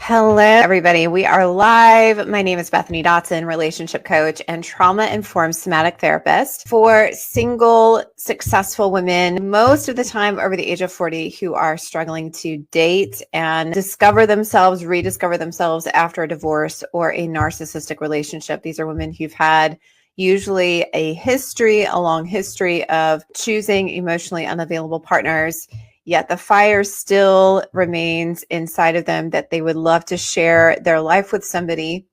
Hello, everybody. We are live. My name is Bethany Dotson, relationship coach and trauma-informed somatic therapist for single, successful women, most of the time over the age of 40, who are struggling to date and discover themselves, rediscover themselves after a divorce or a narcissistic relationship. These are women who've had usually a long history of choosing emotionally unavailable partners. Yet the fire still remains inside of them that they would love to share their life with somebody.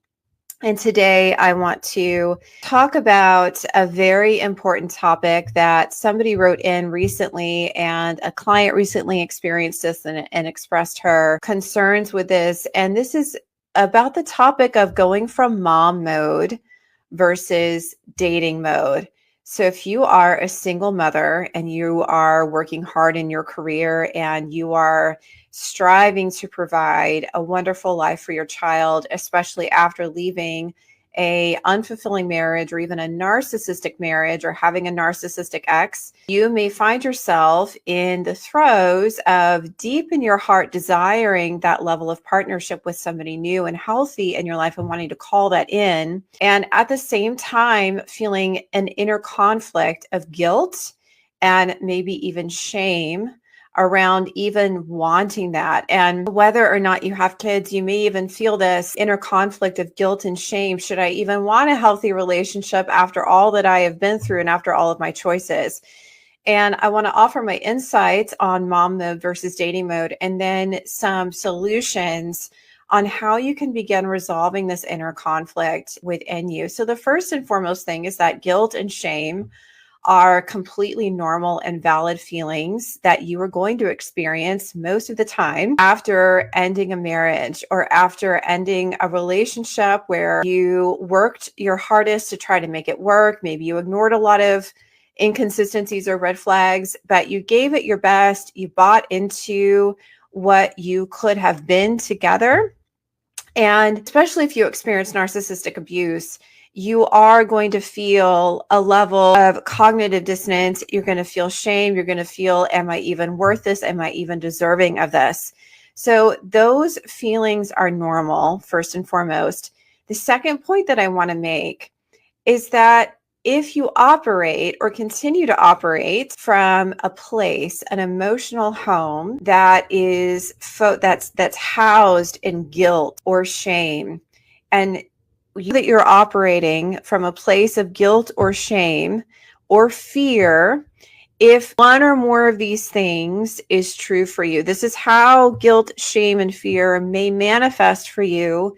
And today I want to talk about a very important topic that somebody wrote in recently, and a client recently experienced this and expressed her concerns with this. And this is about the topic of going from mom mode versus dating mode. So if you are a single mother and you are working hard in your career and you are striving to provide a wonderful life for your child, especially after leaving a unfulfilling marriage or even a narcissistic marriage or having a narcissistic ex, you may find yourself in the throes of deep in your heart desiring that level of partnership with somebody new and healthy in your life and wanting to call that in. And at the same time, feeling an inner conflict of guilt and maybe even shame around even wanting that. And whether or not you have kids, you may even feel this inner conflict of guilt and shame. Should I even want a healthy relationship after all that I have been through and after all of my choices? And I want to offer my insights on mom mode versus dating mode, and then some solutions on how you can begin resolving this inner conflict within you. So the first and foremost thing is that guilt and shame are completely normal and valid feelings that you are going to experience most of the time after ending a marriage or after ending a relationship where you worked your hardest to try to make it work. Maybe you ignored a lot of inconsistencies or red flags, but you gave it your best. You bought into what you could have been together. And especially if you experience narcissistic abuse, you are going to feel a level of cognitive dissonance. You're going to feel shame. You're going to feel, am I even worth this? Am I even deserving of this? So those feelings are normal, first and foremost. The second point that I want to make is that if you operate or continue to operate from a place, an emotional home that is that's housed in guilt or shame, and that you're operating from a place of guilt or shame or fear, if one or more of these things is true for you, this is how guilt, shame, and fear may manifest for you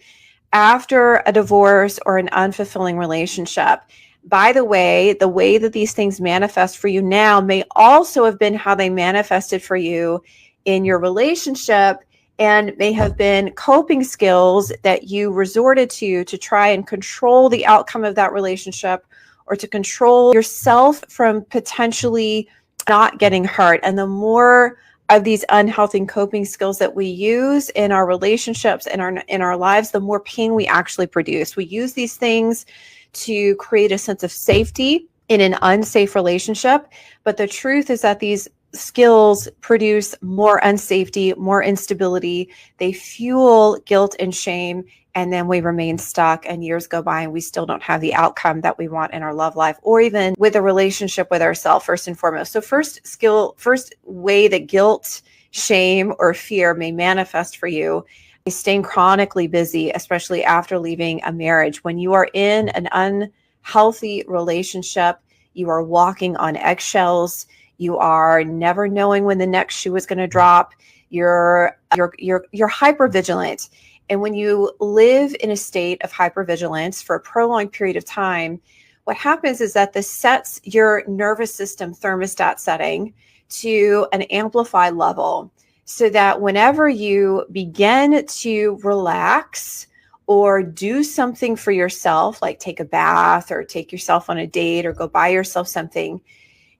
after a divorce or an unfulfilling relationship. By the way that these things manifest for you now may also have been how they manifested for you in your relationship, and may have been coping skills that you resorted to try and control the outcome of that relationship, or to control yourself from potentially not getting hurt. And the more of these unhealthy coping skills that we use in our relationships and in our lives, the more pain we actually produce. We use these things to create a sense of safety in an unsafe relationship. But the truth is that these skills produce more unsafety, more instability. They fuel guilt and shame. And then we remain stuck, and years go by and we still don't have the outcome that we want in our love life, or even with a relationship with ourselves, first and foremost. So first way that guilt, shame, or fear may manifest for you is staying chronically busy, especially after leaving a marriage. When you are in an unhealthy relationship, you are walking on eggshells. You are never knowing when the next shoe is going to drop. You're hypervigilant. And when you live in a state of hypervigilance for a prolonged period of time, what happens is that this sets your nervous system thermostat setting to an amplified level, so that whenever you begin to relax or do something for yourself, like take a bath or take yourself on a date or go buy yourself something,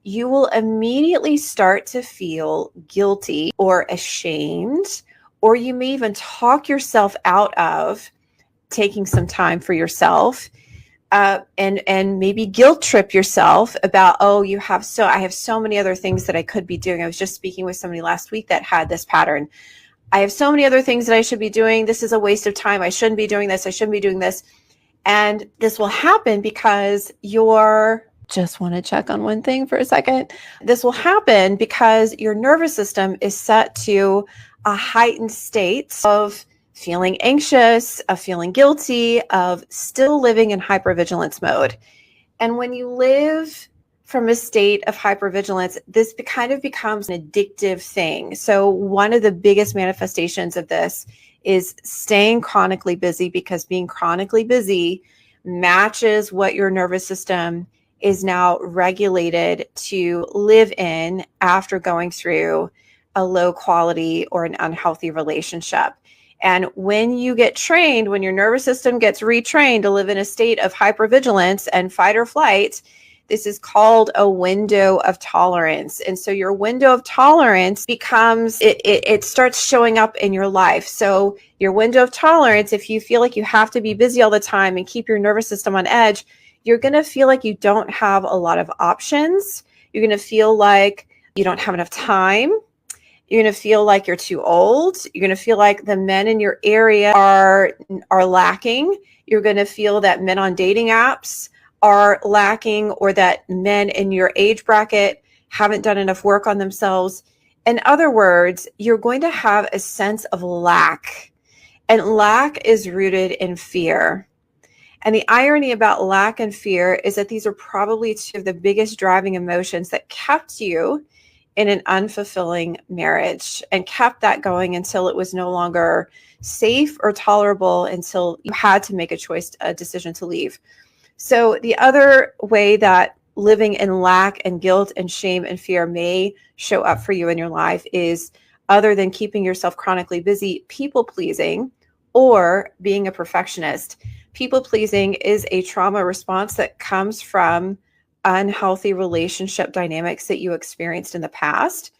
you will immediately start to feel guilty or ashamed, or you may even talk yourself out of taking some time for yourself, and maybe guilt trip yourself about, I have so many other things that I could be doing. I was just speaking with somebody last week that had this pattern. I have so many other things that I should be doing. This is a waste of time. I shouldn't be doing this. I shouldn't be doing this. And this will happen because just want to check on one thing for a second. This will happen because your nervous system is set to a heightened state of feeling anxious, of feeling guilty, of still living in hypervigilance mode. And when you live from a state of hypervigilance, this kind of becomes an addictive thing. So one of the biggest manifestations of this is staying chronically busy, because being chronically busy matches what your nervous system is now regulated to live in after going through a low quality or an unhealthy relationship. And when you get trained, when your nervous system gets retrained to live in a state of hypervigilance and fight or flight, this is called a window of tolerance. And so your window of tolerance becomes, it starts showing up in your life. So your window of tolerance, if you feel like you have to be busy all the time and keep your nervous system on edge, you're going to feel like you don't have a lot of options. You're going to feel like you don't have enough time. You're going to feel like you're too old. You're going to feel like the men in your area are lacking. You're going to feel that men on dating apps are lacking, or that men in your age bracket haven't done enough work on themselves. In other words, you're going to have a sense of lack, and lack is rooted in fear. And the irony about lack and fear is that these are probably two of the biggest driving emotions that kept you in an unfulfilling marriage and kept that going until it was no longer safe or tolerable, until you had to make a decision to leave. So the other way that living in lack and guilt and shame and fear may show up for you in your life is, other than keeping yourself chronically busy, people pleasing or being a perfectionist. People pleasing is a trauma response that comes from unhealthy relationship dynamics that you experienced in the past.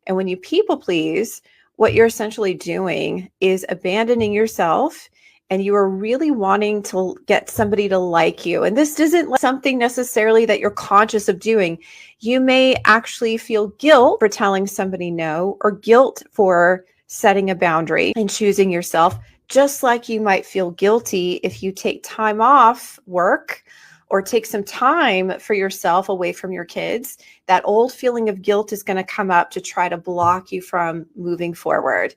And when you people please, what you're essentially doing is abandoning yourself, and you are really wanting to get somebody to like you. And this isn't something necessarily that you're conscious of doing. You may actually feel guilt for telling somebody no, or guilt for setting a boundary and choosing yourself, just like you might feel guilty if you take time off work or take some time for yourself away from your kids. That old feeling of guilt is going to come up to try to block you from moving forward.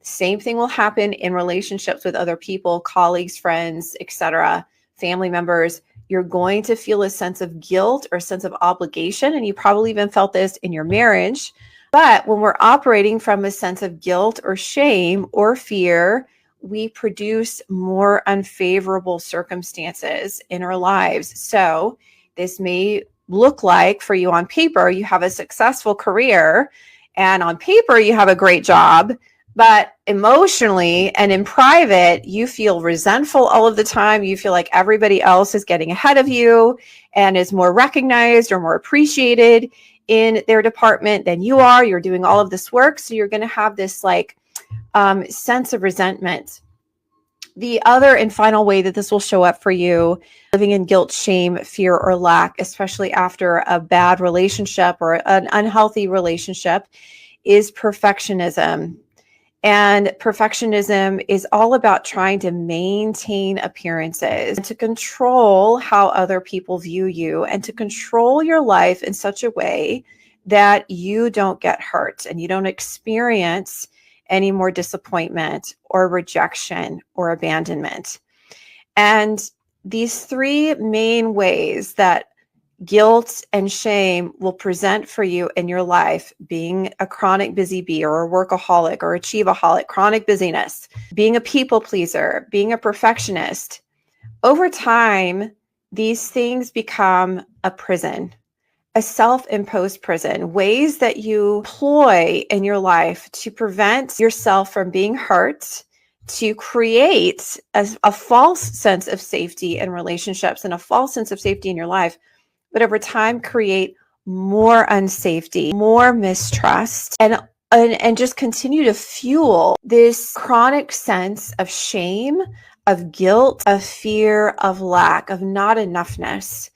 Same thing will happen in relationships with other people, colleagues, friends, etc., family members. You're going to feel a sense of guilt or sense of obligation, and you probably even felt this in your marriage. But when we're operating from a sense of guilt or shame or fear, we produce more unfavorable circumstances in our lives. So this may look like, for you on paper, you have a successful career, and on paper you have a great job, but emotionally and in private, you feel resentful all of the time. You feel like everybody else is getting ahead of you and is more recognized or more appreciated in their department than you are. You're doing all of this work, so you're going to have this sense of resentment. The other and final way that this will show up for you, living in guilt, shame, fear, or lack, especially after a bad relationship or an unhealthy relationship, is perfectionism. And perfectionism is all about trying to maintain appearances, and to control how other people view you, and to control your life in such a way that you don't get hurt and you don't experience any more disappointment or rejection or abandonment. And these three main ways that guilt and shame will present for you in your life: being a chronic busy bee or a workaholic or achieveaholic, chronic busyness, being a people pleaser, being a perfectionist. Over time, these things become a prison, a self-imposed prison, ways that you employ in your life to prevent yourself from being hurt, to create a false sense of safety in relationships and a false sense of safety in your life, but over time create more unsafety, more mistrust, and just continue to fuel this chronic sense of shame, of guilt, of fear, of lack, of not enoughness.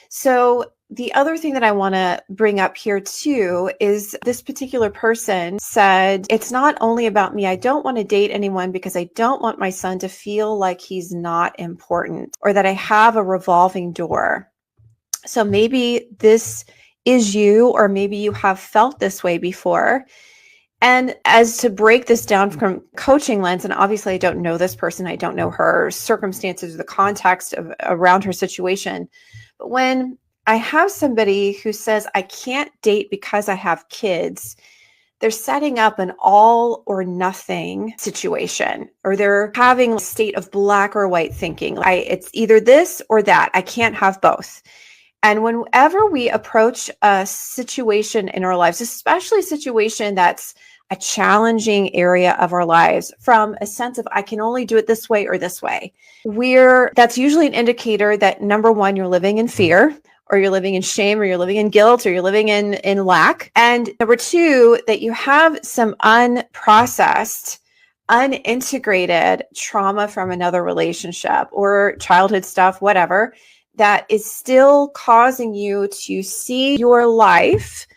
So the other thing that I want to bring up here too is this particular person said, it's not only about me. I don't want to date anyone because I don't want my son to feel like he's not important or that I have a revolving door. So maybe this is you, or maybe you have felt this way before. And as to break this down from coaching lens, and obviously I don't know this person, I don't know her circumstances or the context around her situation. But when I have somebody who says, I can't date because I have kids, they're setting up an all or nothing situation, or they're having a state of black or white thinking. It's either this or that. I can't have both. And whenever we approach a situation in our lives, especially a situation that's a challenging area of our lives, from a sense of I can only do it this way or this way, that's usually an indicator that, number one, you're living in fear, or you're living in shame, or you're living in guilt, or you're living in lack. And number two, that you have some unprocessed, unintegrated trauma from another relationship or childhood stuff, whatever, that is still causing you to see your life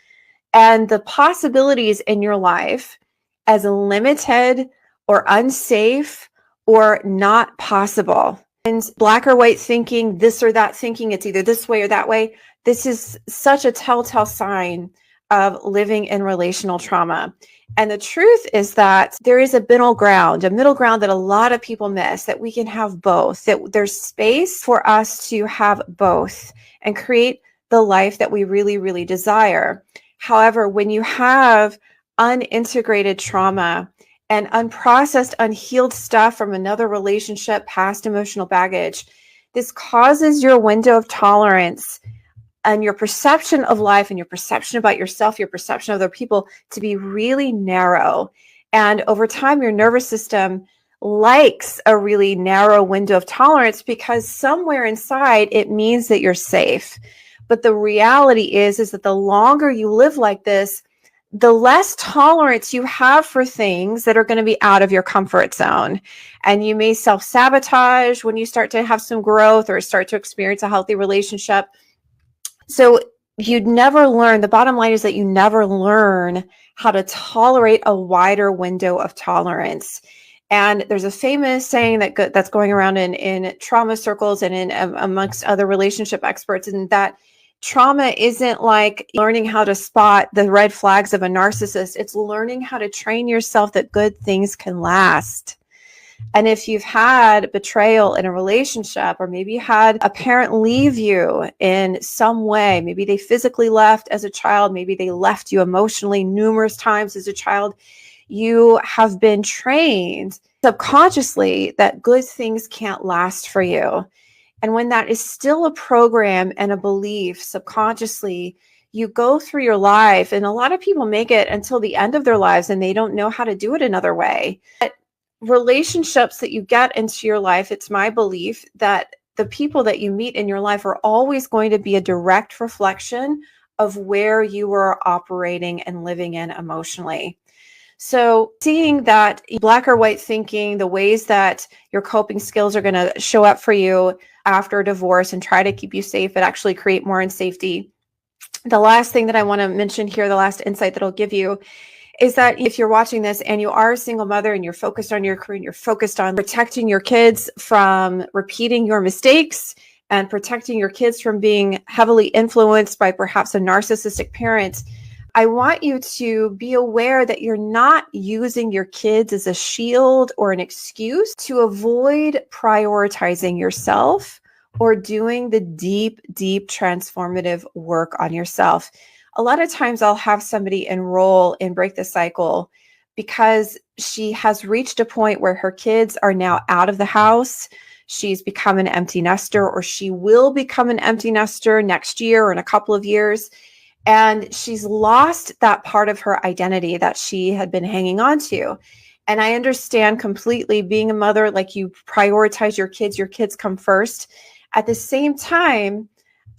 and the possibilities in your life as limited or unsafe or not possible. And black or white thinking, this or that thinking, it's either this way or that way. This is such a telltale sign of living in relational trauma. And the truth is that there is a middle ground that a lot of people miss, that we can have both, that there's space for us to have both and create the life that we really, really desire. However, when you have unintegrated trauma and unprocessed, unhealed stuff from another relationship, past emotional baggage, this causes your window of tolerance and your perception of life and your perception about yourself, your perception of other people to be really narrow. And over time, your nervous system likes a really narrow window of tolerance because somewhere inside it means that you're safe. But the reality is that the longer you live like this, the less tolerance you have for things that are going to be out of your comfort zone. And you may self-sabotage when you start to have some growth or start to experience a healthy relationship. So you'd never learn, the bottom line is that you never learn how to tolerate a wider window of tolerance. And there's a famous saying that's going around in trauma circles and in amongst other relationship experts, and that trauma isn't like learning how to spot the red flags of a narcissist. It's learning how to train yourself that good things can last. And if you've had betrayal in a relationship, or maybe you had a parent leave you in some way, maybe they physically left as a child, maybe they left you emotionally numerous times as a child, you have been trained subconsciously that good things can't last for you. And when that is still a program and a belief subconsciously, you go through your life, and a lot of people make it until the end of their lives and they don't know how to do it another way. But relationships that you get into your life, it's my belief that the people that you meet in your life are always going to be a direct reflection of where you were operating and living in emotionally. So seeing that black or white thinking, the ways that your coping skills are going to show up for you after a divorce and try to keep you safe, but actually create more insafety. The last thing that I want to mention here, the last insight that I'll give you, is that if you're watching this and you are a single mother and you're focused on your career and you're focused on protecting your kids from repeating your mistakes and protecting your kids from being heavily influenced by perhaps a narcissistic parent, I want you to be aware that you're not using your kids as a shield or an excuse to avoid prioritizing yourself or doing the deep, deep transformative work on yourself. A lot of times I'll have somebody enroll in Break the Cycle because she has reached a point where her kids are now out of the house. She's become an empty nester, or she will become an empty nester next year or in a couple of years. And she's lost that part of her identity that she had been hanging on to. And I understand completely being a mother, like you prioritize your kids come first. At the same time,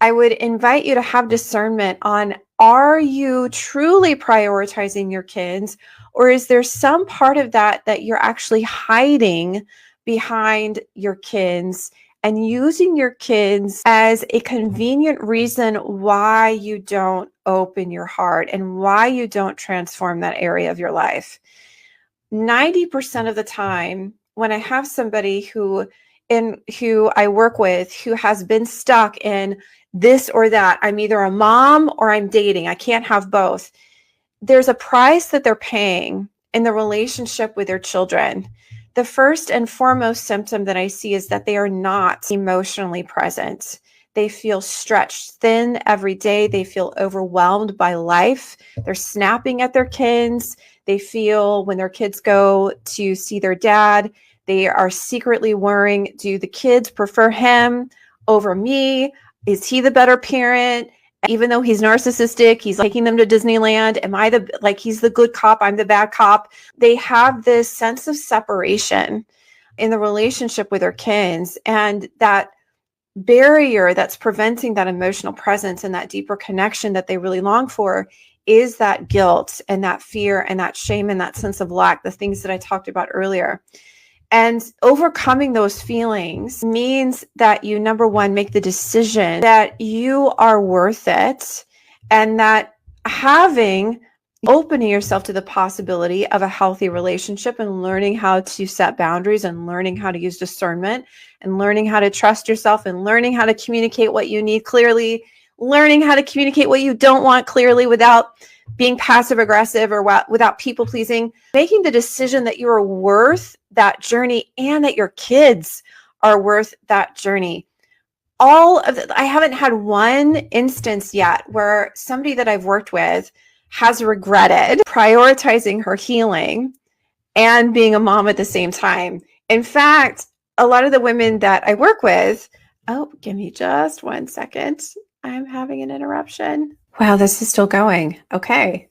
I would invite you to have discernment on, are you truly prioritizing your kids, or is there some part of that you're actually hiding behind your kids and using your kids as a convenient reason why you don't open your heart and why you don't transform that area of your life. 90% of the time, when I have somebody who I work with who has been stuck in this or that, I'm either a mom or I'm dating, I can't have both. There's a price that they're paying in the relationship with their children. The first and foremost symptom that I see is that they are not emotionally present. They feel stretched thin every day. They feel overwhelmed by life. They're snapping at their kids. They feel when their kids go to see their dad, they are secretly worrying, do the kids prefer him over me? Is he the better parent? Even though he's narcissistic, he's taking them to Disneyland. Am I he's the good cop, I'm the bad cop? They have this sense of separation in the relationship with their kids, and that barrier that's preventing that emotional presence and that deeper connection that they really long for is that guilt and that fear and that shame and that sense of lack, the things that I talked about earlier. And overcoming those feelings means that you, number one, make the decision that you are worth it, and that opening yourself to the possibility of a healthy relationship and learning how to set boundaries and learning how to use discernment and learning how to trust yourself and learning how to communicate what you need clearly, learning how to communicate what you don't want clearly without being passive aggressive or without people pleasing, making the decision that you are worth that journey and that your kids are worth that journey. I haven't had one instance yet where somebody that I've worked with has regretted prioritizing her healing and being a mom at the same time. In fact, a lot of the women that I work with, give me just 1 second. I'm having an interruption. Wow, this is still going. Okay.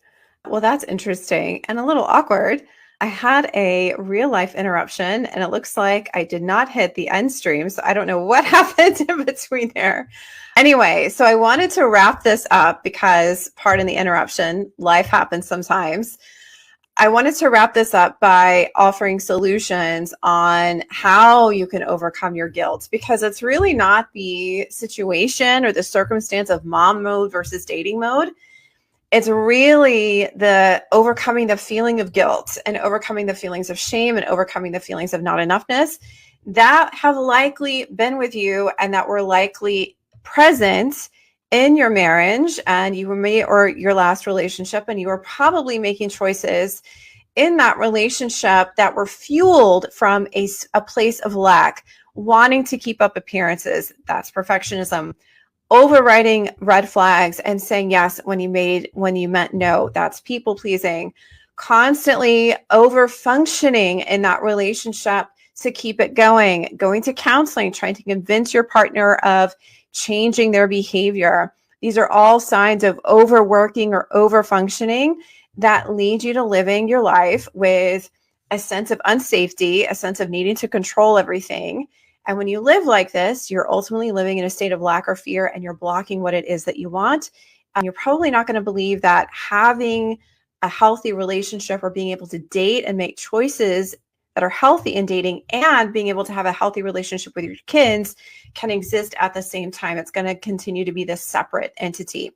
Well, that's interesting and a little awkward. I had a real life interruption and it looks like I did not hit the end stream. So I don't know what happened in between there. Anyway, so I wanted to wrap this up because, pardon the interruption, life happens sometimes. I wanted to wrap this up by offering solutions on how you can overcome your guilt, because it's really not the situation or the circumstance of mom mode versus dating mode. It's really the overcoming the feeling of guilt and overcoming the feelings of shame and overcoming the feelings of not enoughness that have likely been with you and that were likely present in your marriage and or your last relationship, and you were probably making choices in that relationship that were fueled from a place of lack, wanting to keep up appearances. That's perfectionism. Overriding red flags and saying yes when you meant no. That's people pleasing. Constantly over functioning in that relationship to keep it going to counseling, trying to convince your partner of changing their behavior. These are all signs of overworking or over functioning that lead you to living your life with a sense of unsafety, a sense of needing to control everything. And when you live like this, you're ultimately living in a state of lack or fear, and you're blocking what it is that you want. And you're probably not going to believe that having a healthy relationship or being able to date and make choices that are healthy in dating and being able to have a healthy relationship with your kids can exist at the same time. It's going to continue to be this separate entity.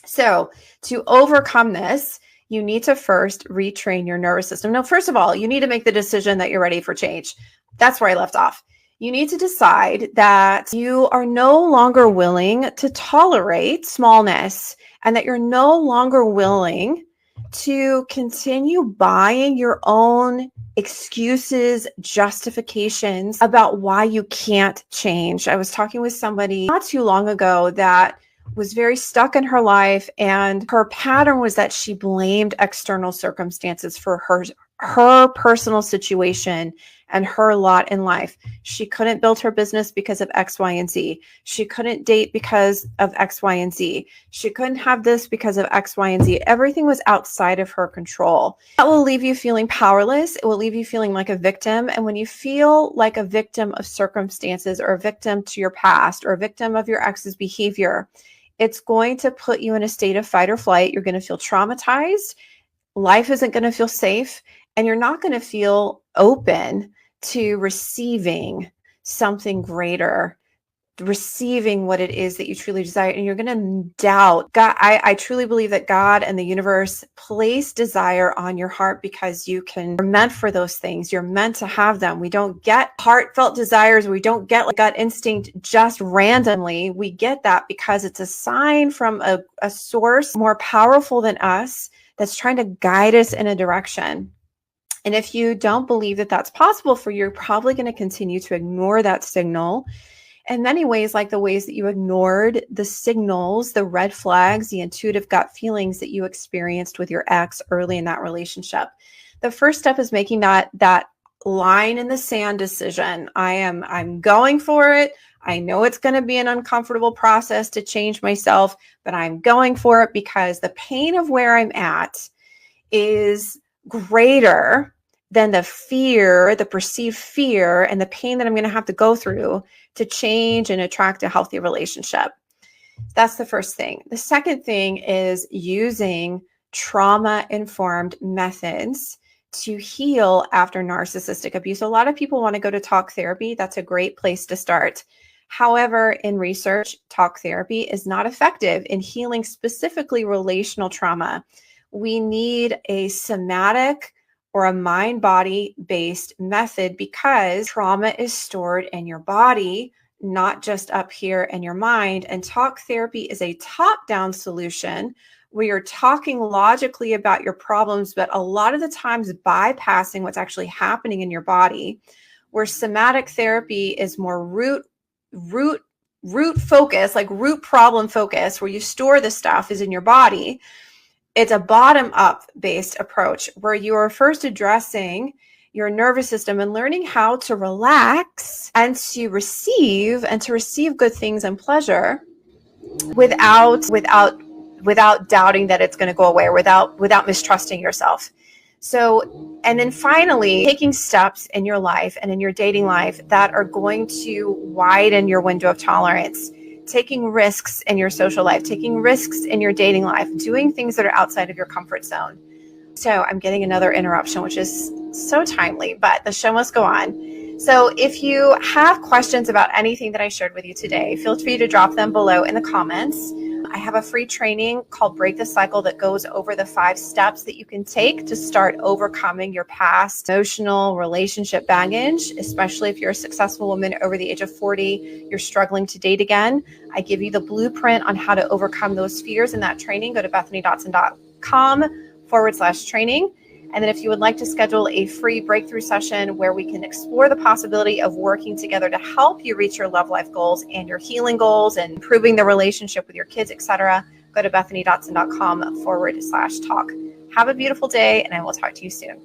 So to overcome this, you need to first retrain your nervous system. Now, first of all, you need to make the decision that you're ready for change. That's where I left off. You need to decide that you are no longer willing to tolerate smallness and that you're no longer willing to continue buying your own excuses, justifications about why you can't change. I was talking with somebody not too long ago that was very stuck in her life, and her pattern was that she blamed external circumstances for her personal situation and her lot in life. She couldn't build her business because of X, Y, and Z. She couldn't date because of X, Y, and Z. She couldn't have this because of X, Y, and Z. Everything was outside of her control. That will leave you feeling powerless. It will leave you feeling like a victim. And when you feel like a victim of circumstances or a victim to your past or a victim of your ex's behavior, it's going to put you in a state of fight or flight. You're going to feel traumatized. Life isn't going to feel safe, and you're not going to feel open to receiving something greater, receiving what it is that you truly desire, and you're going to doubt God. I truly believe that God and the universe place desire on your heart because you're meant for those things. You're meant to have them. We don't get heartfelt desires. We don't get like gut instinct just randomly. We get that because it's a sign from a source more powerful than us that's trying to guide us in a direction. And if you don't believe that that's possible for you, you're probably going to continue to ignore that signal in many ways, like the ways that you ignored the signals, the red flags, the intuitive gut feelings that you experienced with your ex early in that relationship. The first step is making that line in the sand decision. I'm going for it. I know it's going to be an uncomfortable process to change myself, but I'm going for it because the pain of where I'm at is greater than the fear, the perceived fear, and the pain that I'm going to have to go through to change and attract a healthy relationship. That's the first thing. The second thing is using trauma-informed methods to heal after narcissistic abuse. A lot of people want to go to talk therapy. That's a great place to start. However, in research, talk therapy is not effective in healing specifically relational trauma. We need a somatic or a mind-body based method because trauma is stored in your body, not just up here in your mind. And talk therapy is a top-down solution where you're talking logically about your problems, but a lot of the times bypassing what's actually happening in your body, where somatic therapy is more root focus, like root problem focus, where you store the stuff is in your body. It's a bottom-up based approach where you are first addressing your nervous system and learning how to relax and to receive good things and pleasure without doubting that it's going to go away, or without mistrusting yourself. So, and then finally, taking steps in your life and in your dating life that are going to widen your window of tolerance. Taking risks in your social life, taking risks in your dating life, doing things that are outside of your comfort zone. So I'm getting another interruption, which is so timely, but the show must go on. So if you have questions about anything that I shared with you today, feel free to drop them below in the comments. I have a free training called Break the Cycle that goes over the 5 steps that you can take to start overcoming your past emotional relationship baggage, especially if you're a successful woman over the age of 40, you're struggling to date again. I give you the blueprint on how to overcome those fears in that training. Go to bethanydotson.com/training. And then if you would like to schedule a free breakthrough session where we can explore the possibility of working together to help you reach your love life goals and your healing goals and improving the relationship with your kids, etc., go to bethanydotson.com/talk. Have a beautiful day, and I will talk to you soon.